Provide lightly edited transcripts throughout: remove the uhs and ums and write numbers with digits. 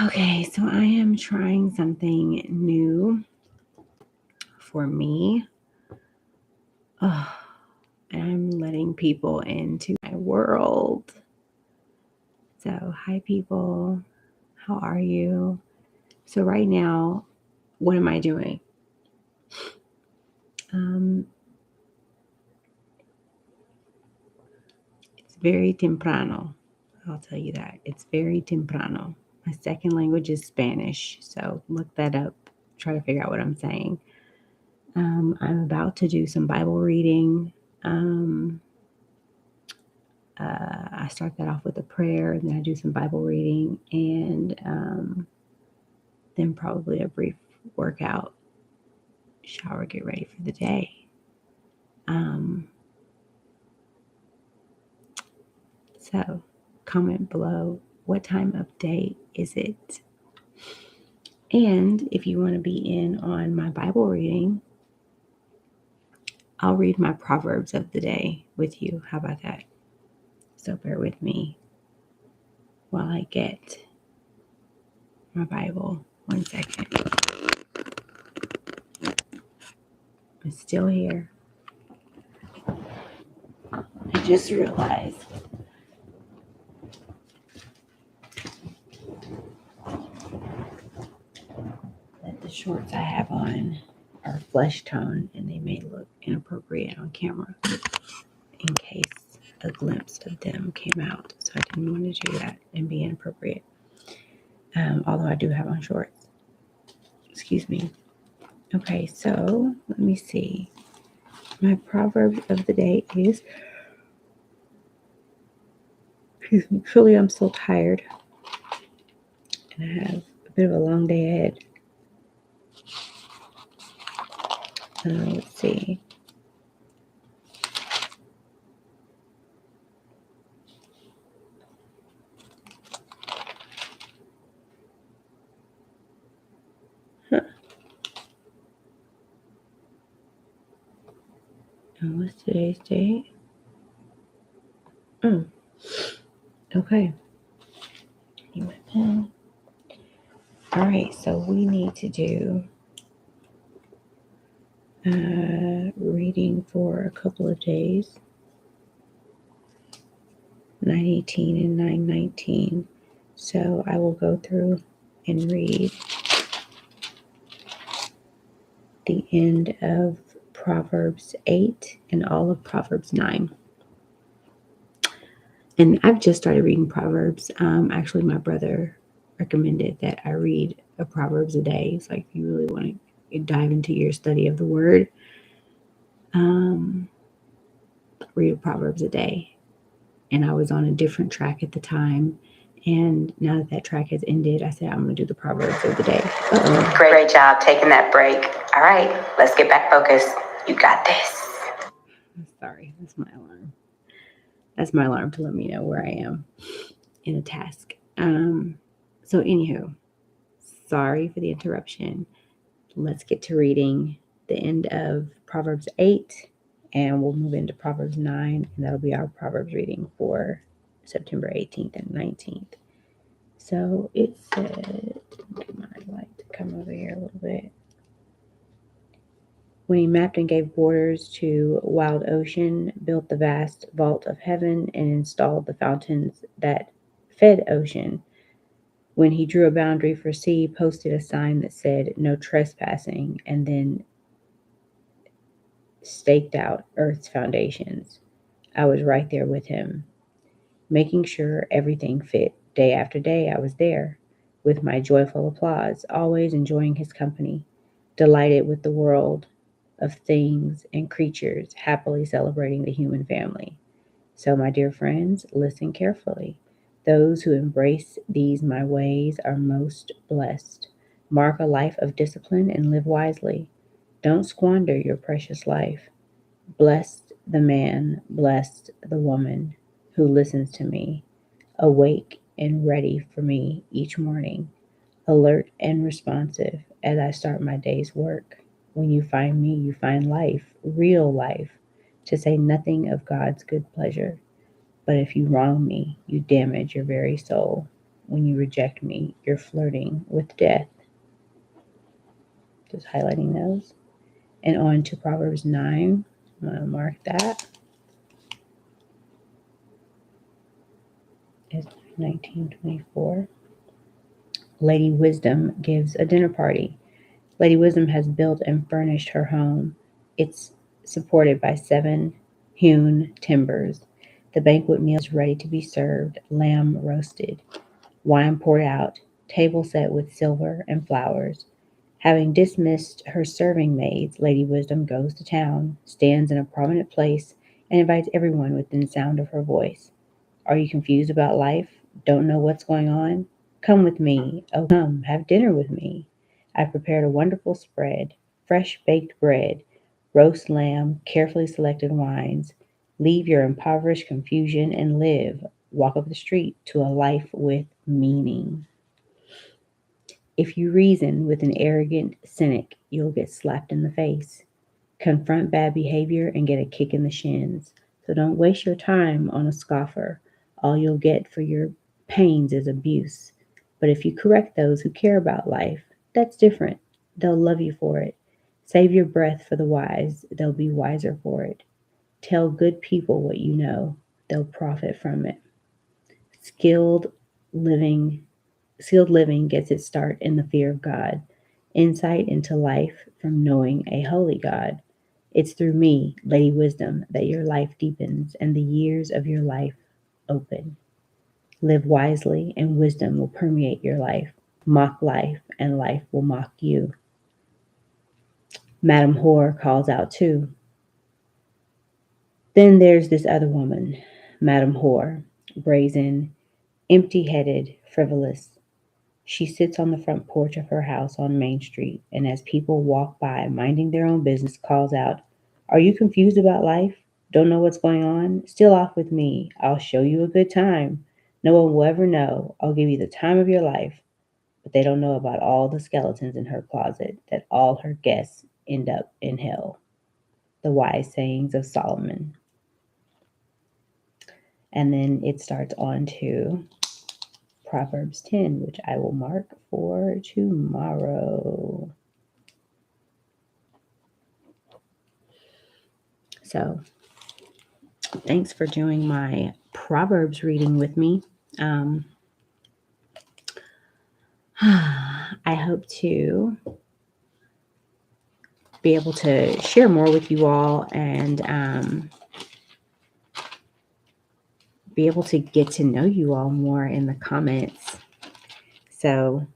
Okay, so I am trying something new for me. Oh, I'm letting people into my world. So, hi, people. How are you? So, right now, what am I doing? It's very temprano. I'll tell you that. It's very temprano. My second language is Spanish. So, look that up. Try to figure out what I'm saying. I'm about to do some Bible reading. I start that off with a prayer, and then I do some Bible reading, and then probably a brief workout, shower, get ready for the day. So, comment below, what time of day is it? And if you want to be in on my Bible reading, I'll read my Proverbs of the day with you. How about that? So bear with me while I get my Bible. 1 second. It's still here. I just realized that the shorts I have on are flesh tone and they may look inappropriate on camera in case a glimpse of them came out. So I didn't want to do that and be inappropriate. Although I do have on shorts. Excuse me. Okay, so let me see. My proverb of the day is, excuse me, truly I'm so tired. And I have a bit of a long day ahead. Let's see. And what's today's date? Oh, okay. Need my pen. All right, so we need to do reading for a couple of days, 9:18 and 9:19. So I will go through and read the end of Proverbs 8 and all of Proverbs 9. And I've just started reading Proverbs. Actually, my brother recommended that I read a Proverbs a day. It's like, if you really want to dive into your study of the word, read a Proverbs a day. And I was on a different track at the time. And now that that track has ended, I said, I'm going to do the Proverbs of the day. Uh-oh. Great job taking that break. All right, let's get back focused. You got this. Sorry, that's my alarm. That's my alarm to let me know where I am in a task. So anywho, sorry for the interruption. Let's get to reading the end of Proverbs 8, and we'll move into Proverbs 9, and that'll be our Proverbs reading for September 18th and 19th. So it said, I'd like to come over here a little bit. When he mapped and gave borders to wild ocean, built the vast vault of heaven, and installed the fountains that fed ocean. When he drew a boundary for sea, posted a sign that said, no trespassing, and then staked out earth's foundations. I was right there with him, making sure everything fit. Day after day, I was there, with my joyful applause, always enjoying his company, delighted with the world of things and creatures, happily celebrating the human family. So, my dear friends, listen carefully. Those who embrace these my ways are most blessed. Mark a life of discipline and live wisely. Don't squander your precious life. Blessed the man, blessed the woman who listens to me, awake and ready for me each morning, alert and responsive as I start my day's work. When you find me, you find life, real life, to say nothing of God's good pleasure. But if you wrong me, you damage your very soul. When you reject me, you're flirting with death. Just highlighting those. And on to Proverbs 9. I'm going to mark that. It's 1924. Lady Wisdom gives a dinner party. Lady Wisdom has built and furnished her home. It's supported by 7 hewn timbers. The banquet meal is ready to be served, lamb roasted, wine poured out, table set with silver and flowers. Having dismissed her serving maids, Lady Wisdom goes to town, stands in a prominent place, and invites everyone within sound of her voice. Are you confused about life? Don't know what's going on? Come with me. Oh, come, have dinner with me. I've prepared a wonderful spread, fresh baked bread, roast lamb, carefully selected wines. Leave your impoverished confusion and live. Walk up the street to a life with meaning. If you reason with an arrogant cynic, you'll get slapped in the face. Confront bad behavior and get a kick in the shins. So don't waste your time on a scoffer. All you'll get for your pains is abuse. But if you correct those who care about life, that's different. They'll love you for it. Save your breath for the wise. They'll be wiser for it. Tell good people what you know. They'll profit from it. Skilled living Sealed living gets its start in the fear of God, insight into life from knowing a holy God. It's through me, Lady Wisdom, that your life deepens and the years of your life open. Live wisely, and wisdom will permeate your life. Mock life, and life will mock you. Madam Whore calls out too. Then there's this other woman, Madam Whore, brazen, empty headed, frivolous. She sits on the front porch of her house on Main Street, and as people walk by, minding their own business, calls out, Are you confused about life? Don't know what's going on? Still off with me. I'll show you a good time. No one will ever know. I'll give you the time of your life. But they don't know about all the skeletons in her closet, that all her guests end up in hell. The wise sayings of Solomon. And then it starts on to Proverbs 10, which I will mark for tomorrow. So, thanks for doing my Proverbs reading with me. I hope to be able to share more with you all and be able to get to know you all more in the comments, so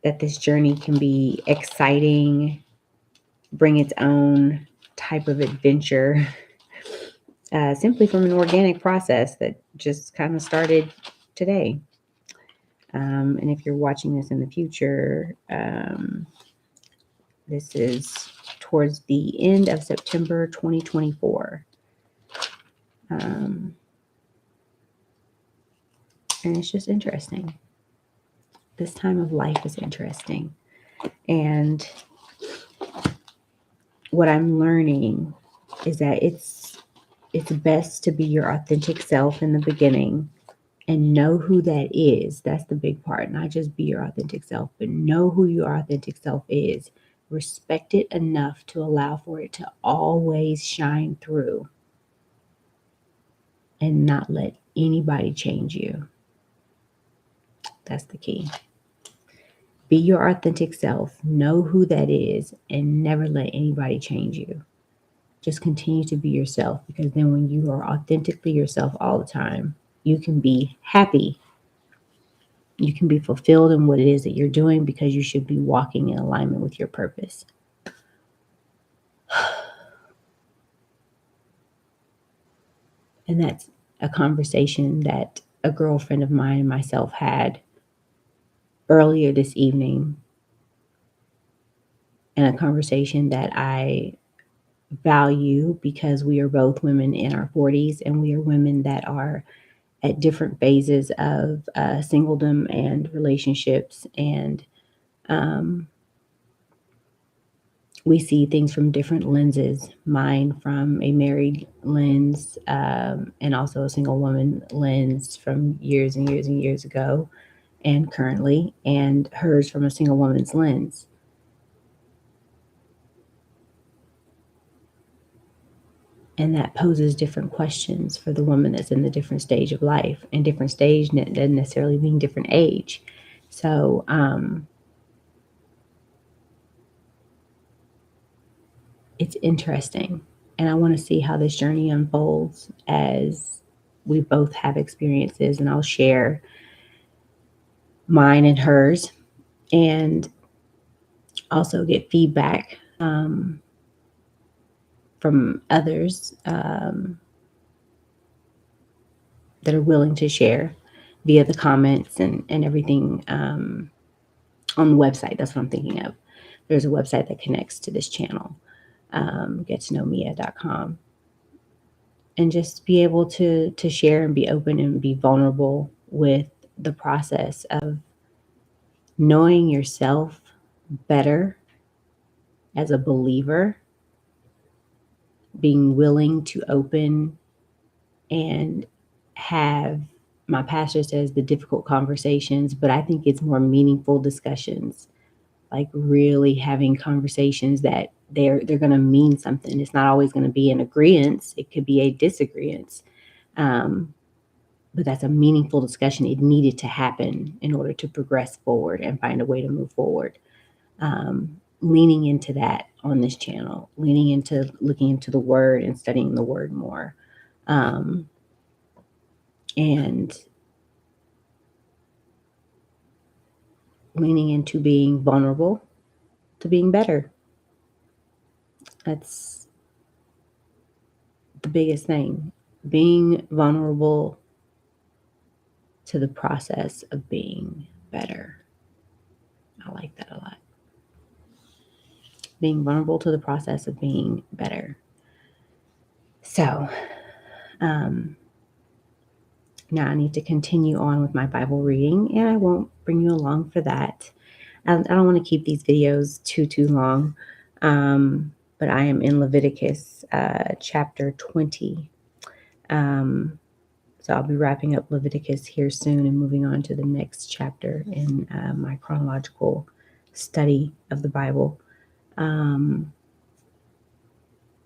that this journey can be exciting, bring its own type of adventure, simply from an organic process that just kind of started today. And if you're watching this in the future, this is towards the end of September 2024. And it's just interesting. This time of life is interesting. And what I'm learning is that it's best to be your authentic self in the beginning and know who that is. That's the big part. Not just be your authentic self, but know who your authentic self is. Respect it enough to allow for it to always shine through and not let anybody change you. That's the key. Be your authentic self. Know who that is and never let anybody change you. Just continue to be yourself, because then when you are authentically yourself all the time, you can be happy. You can be fulfilled in what it is that you're doing, because you should be walking in alignment with your purpose. And that's a conversation that a girlfriend of mine and myself had earlier this evening, and a conversation that I value because we are both women in our 40s, and we are women that are at different phases of singledom and relationships, and we see things from different lenses, mine from a married lens, and also a single woman lens from years and years and years ago and currently, and hers from a single woman's lens. And that poses different questions for the woman that's in the different stage of life, and different stage doesn't necessarily mean different age. So, it's interesting. And I want to see how this journey unfolds as we both have experiences, and I'll share mine and hers, and also get feedback from others that are willing to share via the comments and everything on the website. That's what I'm thinking of. There's a website that connects to this channel, gettoknowmia.com. And just be able to share and be open and be vulnerable with the process of knowing yourself better as a believer, being willing to open and have, my pastor says, the difficult conversations, but I think it's more meaningful discussions, like really having conversations that they're going to mean something. It's not always going to be an agreement. It could be a disagreement. But that's a meaningful discussion. It needed to happen in order to progress forward and find a way to move forward. Leaning into that on this channel, leaning into looking into the word and studying the word more. And leaning into being vulnerable to being better. That's the biggest thing. Being vulnerable to the process of being better. I like that a lot. Being vulnerable to the process of being better. So, now I need to continue on with my Bible reading, and I won't bring you along for that. I don't want to keep these videos too long, but I am in Leviticus chapter 20. So I'll be wrapping up Leviticus here soon and moving on to the next chapter in my chronological study of the Bible. And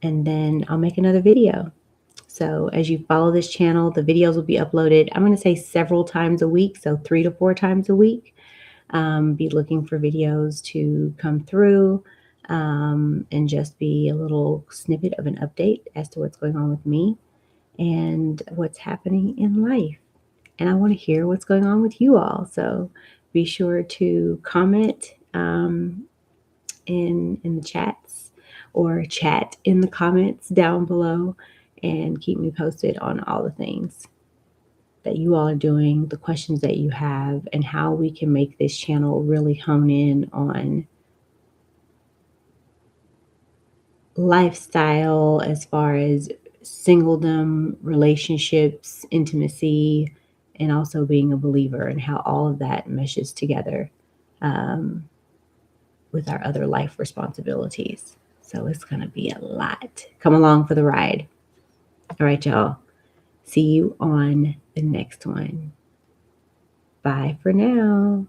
then I'll make another video. So as you follow this channel, the videos will be uploaded, I'm going to say several times a week, so 3 to 4 times a week. Be looking for videos to come through and just be a little snippet of an update as to what's going on with me and what's happening in life. And I want to hear what's going on with you all. So be sure to comment in the chats or chat in the comments down below and keep me posted on all the things that you all are doing, the questions that you have, and how we can make this channel really hone in on lifestyle as far as singledom, relationships, intimacy, and also being a believer, and how all of that meshes together with our other life responsibilities. So it's going to be a lot. Come along for the ride. All right, y'all. See you on the next one. Bye for now.